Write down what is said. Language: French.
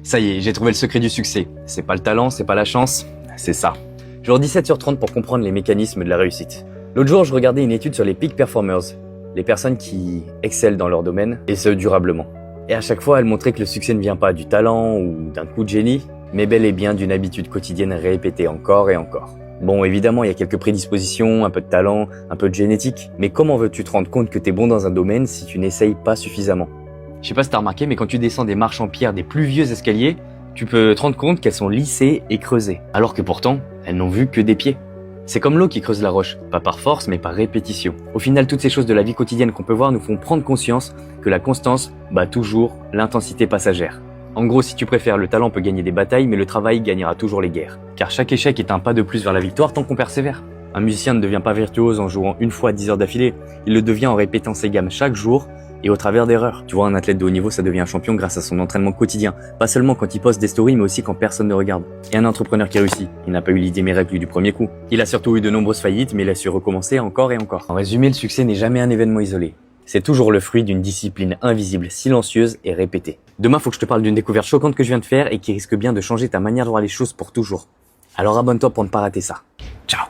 Ça y est, j'ai trouvé le secret du succès. C'est pas le talent, c'est pas la chance, c'est ça. Jour 17 sur 30 pour comprendre les mécanismes de la réussite. L'autre jour, je regardais une étude sur les peak performers, les personnes qui excellent dans leur domaine, et ce, durablement. Et à chaque fois, elle montrait que le succès ne vient pas du talent ou d'un coup de génie, mais bel et bien d'une habitude quotidienne répétée encore et encore. Bon, évidemment, il y a quelques prédispositions, un peu de talent, un peu de génétique, mais comment veux-tu te rendre compte que t'es bon dans un domaine si tu n'essayes pas suffisamment? Je sais pas si t'as remarqué, mais quand tu descends des marches en pierre des plus vieux escaliers, tu peux te rendre compte qu'elles sont lissées et creusées, alors que pourtant, elles n'ont vu que des pieds. C'est comme l'eau qui creuse la roche, pas par force mais par répétition. Au final, toutes ces choses de la vie quotidienne qu'on peut voir nous font prendre conscience que la constance bat toujours l'intensité passagère. En gros, si tu préfères, le talent peut gagner des batailles, mais le travail gagnera toujours les guerres. Car chaque échec est un pas de plus vers la victoire tant qu'on persévère. Un musicien ne devient pas virtuose en jouant une fois 10 heures d'affilée, il le devient en répétant ses gammes chaque jour et au travers d'erreurs. Tu vois, un athlète de haut niveau, ça devient un champion grâce à son entraînement quotidien. Pas seulement quand il poste des stories, mais aussi quand personne ne regarde. Et un entrepreneur qui réussit, il n'a pas eu l'idée miracle du premier coup. Il a surtout eu de nombreuses faillites, mais il a su recommencer encore et encore. En résumé, le succès n'est jamais un événement isolé. C'est toujours le fruit d'une discipline invisible, silencieuse et répétée. Demain, faut que je te parle d'une découverte choquante que je viens de faire et qui risque bien de changer ta manière de voir les choses pour toujours. Alors abonne-toi pour ne pas rater ça. Ciao!